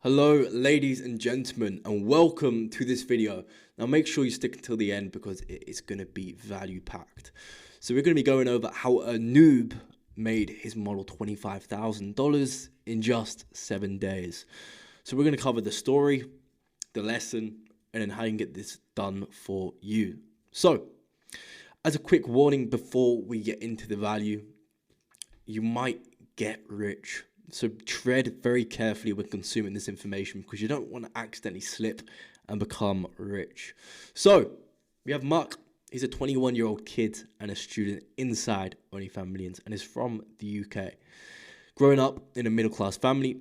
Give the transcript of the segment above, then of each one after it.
Hello ladies and gentlemen, and welcome to this video. Now make sure you stick until the end because it is going to be value packed. So we're going to be going over how a noob made his model $25,000 in just 7 days. So we're going to cover the story, the lesson, and then how you can get this done for you. So as a quick warning before we get into the value, you might get rich. So tread very carefully when consuming this information because you don't want to accidentally slip and become rich. So we have Mark. He's a 21-year-old kid and a student inside OnlyFans Millions and is from the UK. Growing up in a middle-class family,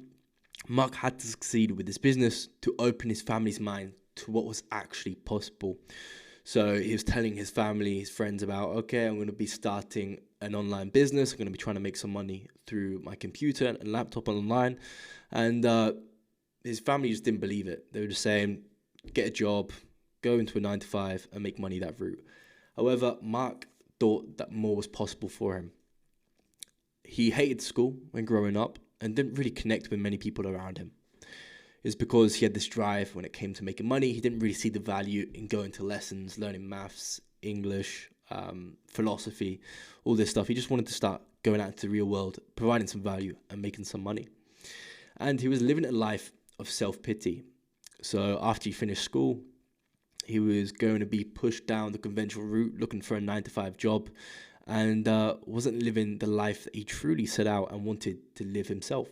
Mark had to succeed with his business to open his family's mind to what was actually possible. So he was telling his family, his friends about, okay, I'm going to be starting an online business. I'm going to be trying to make some money through my computer and laptop online. And his family just didn't believe it. They were just saying, get a job, go into a 9-to-5 and make money that route. However, Mark thought that more was possible for him. He hated school when growing up and didn't really connect with many people around him. It's because he had this drive when it came to making money. He didn't really see the value in going to lessons, learning maths, English, philosophy, all this stuff. He just wanted to start going out into the real world, providing some value and making some money. And he was living a life of self-pity. So after he finished school, he was going to be pushed down the conventional route, looking for a 9-to-5 job, and wasn't living the life that he truly set out and wanted to live himself.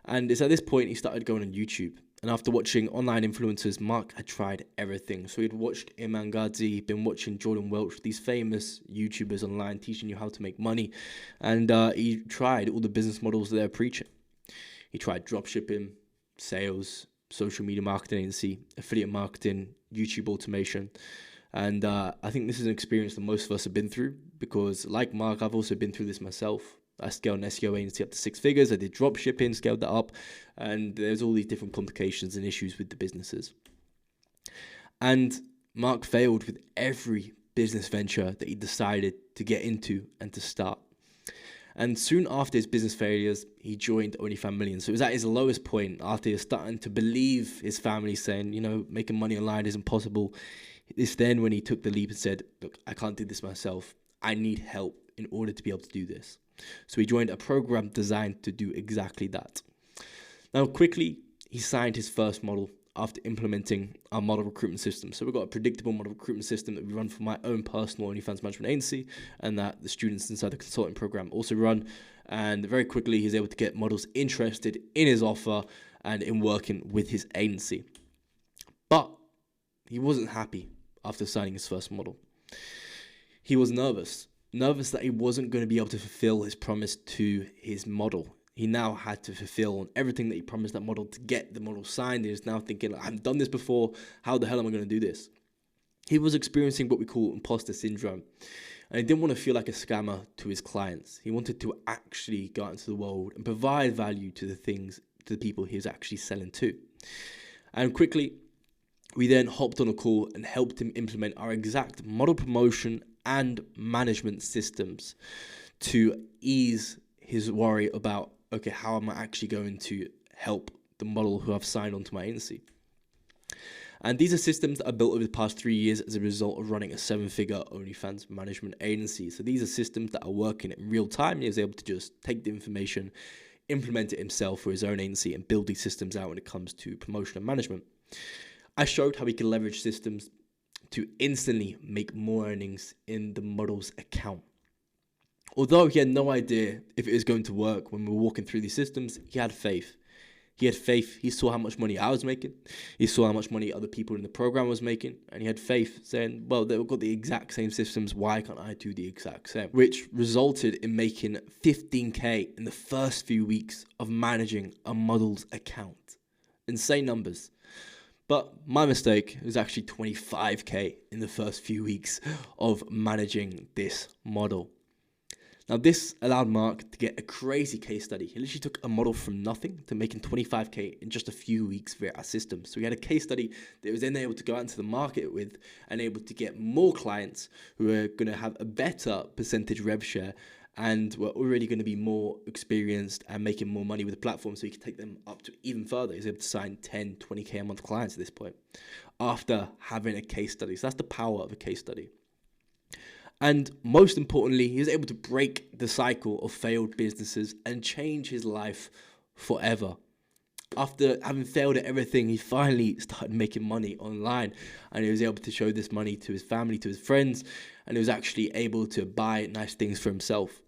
And it's at this point he started going on YouTube. And after watching online influencers, Mark had tried everything. So he'd watched Iman Gadzhi, he'd been watching Jordan Welch, these famous YouTubers online teaching you how to make money. And he tried all the business models that they're preaching. He tried dropshipping, sales, social media marketing agency, affiliate marketing, YouTube automation. And I think this is an experience that most of us have been through because like Mark, I've also been through this myself. I scaled an SEO agency up to 6 figures. I did drop shipping, scaled that up. And there's all these different complications and issues with the businesses. And Mark failed with every business venture that he decided to get into and to start. And soon after his business failures, he joined OnlyFans Millions. So it was at his lowest point after he was starting to believe his family saying, you know, making money online isn't possible. It's then when he took the leap and said, look, I can't do this myself. I need help in order to be able to do this. So he joined a program designed to do exactly that. Now, quickly, he signed his first model after implementing our model recruitment system. So we've got a predictable model recruitment system that we run for my own personal OnlyFans management agency and that the students inside the consulting program also run. And very quickly, he's able to get models interested in his offer and in working with his agency. But he wasn't happy after signing his first model. He was nervous that he wasn't going to be able to fulfill his promise to his model. He now had to fulfill on everything that he promised that model to get the model signed. He was now thinking, I've done this before. How the hell am I going to do this? He was experiencing what we call imposter syndrome. And he didn't want to feel like a scammer to his clients. He wanted to actually go out into the world and provide value to the people he was actually selling to. And quickly, we then hopped on a call and helped him implement our exact model promotion and management systems to ease his worry about, okay, how am I actually going to help the model who I've signed onto my agency? And these are systems that are built over the past 3 years as a result of running a 7-figure OnlyFans management agency. So these are systems that are working in real time. He was able to just take the information, implement it himself for his own agency and build these systems out when it comes to promotion and management. I showed how he can leverage systems to instantly make more earnings in the model's account. Although he had no idea if it was going to work when we were walking through these systems, he had faith. He had faith. He saw how much money I was making. He saw how much money other people in the program was making. And he had faith saying, well, they've got the exact same systems. Why can't I do the exact same? Which resulted in making 15K in the first few weeks of managing a model's account. Insane numbers. But my mistake was actually 25K in the first few weeks of managing this model. Now, this allowed Mark to get a crazy case study. He literally took a model from nothing to making 25K in just a few weeks via our system. So he had a case study that he was then able to go out into the market with and able to get more clients who are going to have a better percentage rev share and we're already going to be more experienced and making more money with the platform, so you can take them up to even further. He's able to sign 10, 20K a month clients at this point after having a case study. So that's the power of a case study. And most importantly, he was able to break the cycle of failed businesses and change his life forever. After having failed at everything, he finally started making money online, and he was able to show this money to his family, to his friends, and he was actually able to buy nice things for himself.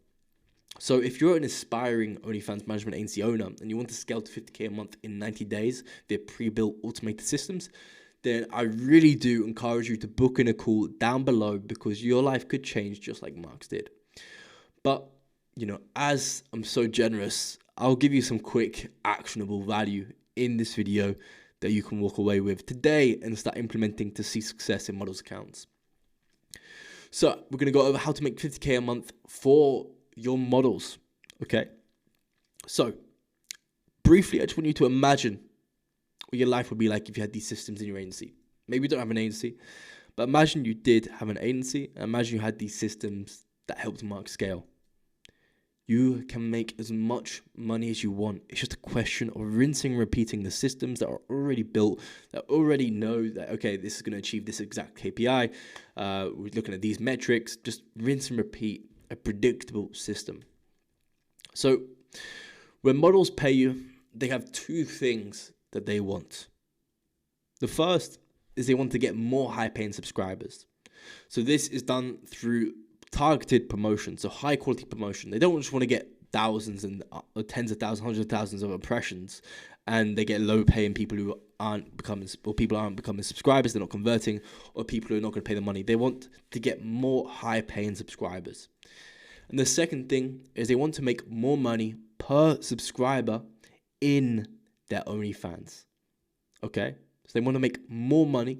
So if you're an aspiring OnlyFans management agency owner and you want to scale to 50K a month in 90 days via pre-built automated systems, then I really do encourage you to book in a call down below, because your life could change just like Mark's did. But, as I'm so generous, I'll give you some quick actionable value in this video that you can walk away with today and start implementing to see success in models accounts. So we're going to go over how to make 50K a month for your models. Okay. So briefly, I just want you to imagine what your life would be like if you had these systems in your agency. Maybe you don't have an agency, but imagine you did have an agency, and imagine you had these systems that helped Mark scale. You can make as much money as you want. It's just a question of rinsing and repeating the systems that are already built, that already know that, okay, this is going to achieve this exact KPI. We're looking at these metrics. Just rinse and repeat a predictable system. So when models pay you, they have two things that they want. The first is they want to get more high-paying subscribers. So this is done through targeted promotion, so high quality promotion. They don't just want to get thousands and tens of thousands, hundreds of thousands of impressions, and they get low paying people who aren't becoming subscribers, they're not converting, or people who are not going to pay the money. They want to get more high paying subscribers. And the second thing is they want to make more money per subscriber in their OnlyFans. Okay, so they want to make more money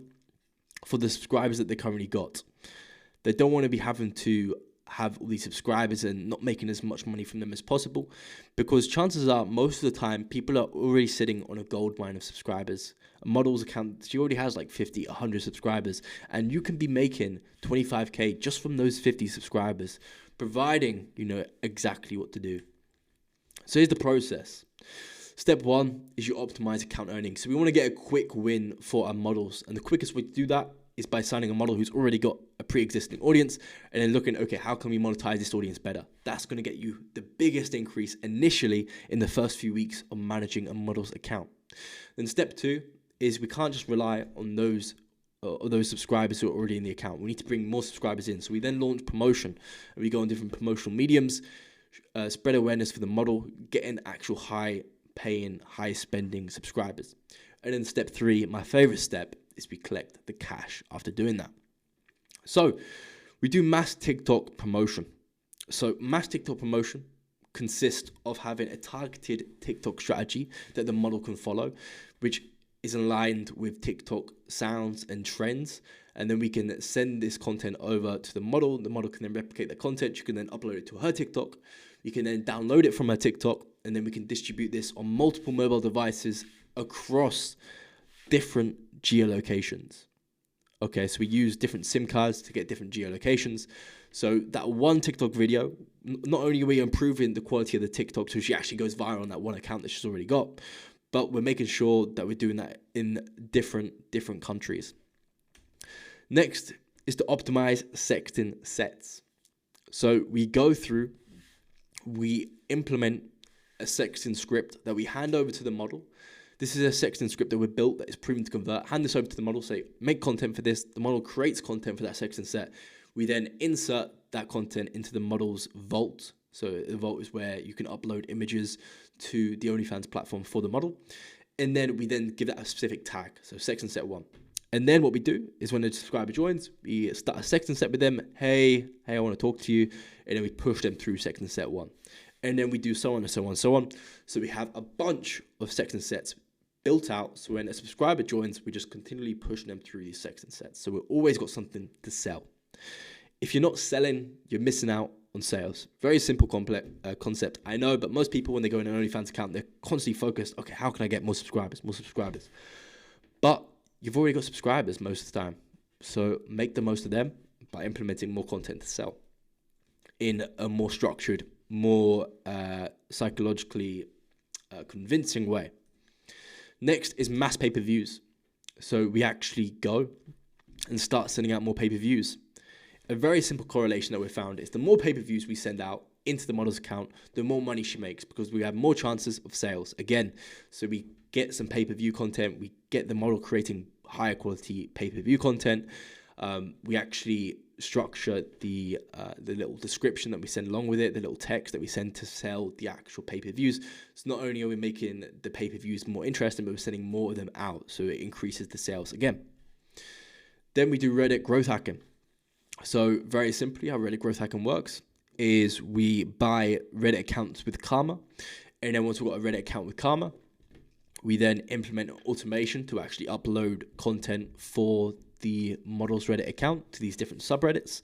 for the subscribers that they currently got. They don't want to be having to have all these subscribers and not making as much money from them as possible, because chances are most of the time people are already sitting on a gold mine of subscribers. A model's account, she already has like 50, 100 subscribers, and you can be making 25K just from those 50 subscribers, providing you know exactly what to do. So here's the process. Step one is you optimize account earnings. So we want to get a quick win for our models, and the quickest way to do that is by signing a model who's already got a pre-existing audience and then looking, okay, how can we monetize this audience better? That's going to get you the biggest increase initially in the first few weeks of managing a model's account. Then step two is we can't just rely on those subscribers who are already in the account. We need to bring more subscribers in. So we then launch promotion, and we go on different promotional mediums, spread awareness for the model, get in actual high-paying, high-spending subscribers. And then step three, my favorite step, is we collect the cash after doing that. So we do mass TikTok promotion. So mass TikTok promotion consists of having a targeted TikTok strategy that the model can follow, which is aligned with TikTok sounds and trends. And then we can send this content over to the model. The model can then replicate the content. You can then upload it to her TikTok. You can then download it from her TikTok, and then we can distribute this on multiple mobile devices across different geolocations. Okay, so we use different SIM cards to get different geolocations. So that one TikTok video, not only are we improving the quality of the TikTok so she actually goes viral on that one account that she's already got, but we're making sure that we're doing that in different countries. Next is to optimize sexting sets. So we go through, we implement a sexting script that we hand over to the model. This is a sexting script that we built that is proven to convert. Hand this over to the model, say, make content for this. The model creates content for that sexting set. We then insert that content into the model's vault. So the vault is where you can upload images to the OnlyFans platform for the model. And then we then give that a specific tag. So sexting set 1. And then what we do is when the subscriber joins, we start a sexting set with them. Hey, I want to talk to you. And then we push them through sexting set 1. And then we do so on and so on and so on. So we have a bunch of sexting sets built out, so when a subscriber joins, we just continually push them through these sexting sets. So we've always got something to sell. If you're not selling, you're missing out on sales. Very simple concept, I know, but most people, when they go in an OnlyFans account, they're constantly focused, okay, how can I get more subscribers? But you've already got subscribers most of the time. So make the most of them by implementing more content to sell. in a more structured, more psychologically convincing way. Next is mass pay-per-views. So we actually go and start sending out more pay-per-views. A very simple correlation that we found is the more pay-per-views we send out into the model's account, the more money she makes, because we have more chances of sales. Again, so we get some pay-per-view content, we get the model creating higher quality pay-per-view content. We actually structure the little description that we send along with it, the little text that we send to sell the actual pay-per-views. So not only are we making the pay-per-views more interesting, but we're sending more of them out, so it increases the sales again. Then we do Reddit growth hacking. So very simply, how Reddit growth hacking works is we buy Reddit accounts with Karma, and then once we've got a Reddit account with Karma, we then implement automation to actually upload content for the model's Reddit account to these different subreddits.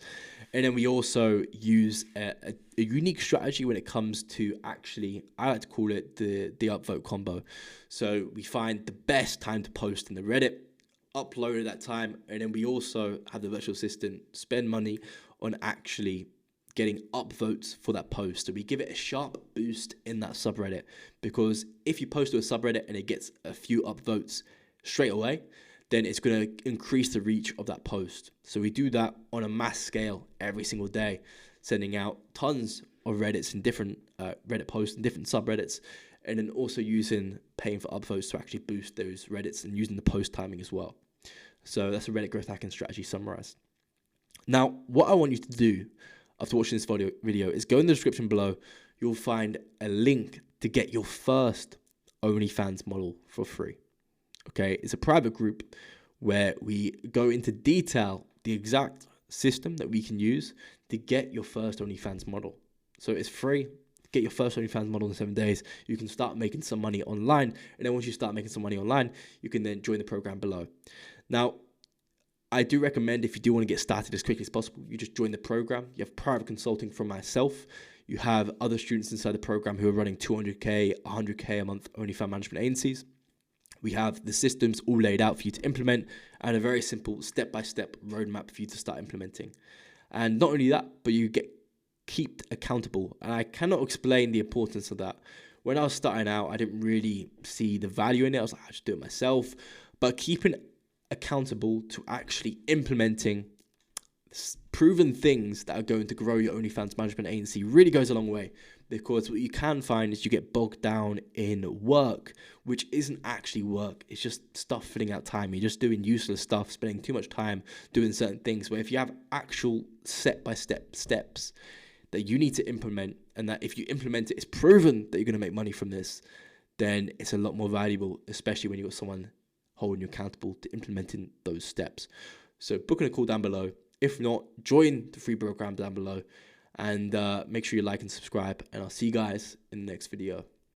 And then we also use a unique strategy when it comes to actually, I like to call it the upvote combo. So we find the best time to post in the Reddit, upload at that time, and then we also have the virtual assistant spend money on actually getting upvotes for that post. So we give it a sharp boost in that subreddit, because if you post to a subreddit and it gets a few upvotes straight away, then it's going to increase the reach of that post. So we do that on a mass scale every single day, sending out tons of Reddits and different Reddit posts and different subreddits, and then also using paying for upvotes to actually boost those Reddits and using the post timing as well. So that's a Reddit growth hacking strategy summarized. Now, what I want you to do after watching this video is go in the description below. You'll find a link to get your first OnlyFans model for free. Okay, it's a private group where we go into detail the exact system that we can use to get your first OnlyFans model. So it's free. Get your first OnlyFans model in 7 days. You can start making some money online. And then once you start making some money online, you can then join the program below. Now, I do recommend, if you do want to get started as quickly as possible, you just join the program. You have private consulting from myself. You have other students inside the program who are running 200K, 100K a month OnlyFans management agencies. We have the systems all laid out for you to implement and a very simple step-by-step roadmap for you to start implementing. And not only that, but you get kept accountable. And I cannot explain the importance of that. When I was starting out, I didn't really see the value in it. I was like, I just do it myself. But keeping accountable to actually implementing proven things that are going to grow your OnlyFans management agency really goes a long way, because what you can find is you get bogged down in work, which isn't actually work. It's just stuff filling out time. You're just doing useless stuff, spending too much time doing certain things, where if you have actual step-by-step steps that you need to implement, and that if you implement it, it's proven that you're going to make money from this, then it's a lot more valuable, especially when you've got someone holding you accountable to implementing those steps. So booking a call down below. If not, join the free program down below, and make sure you like and subscribe, and I'll see you guys in the next video.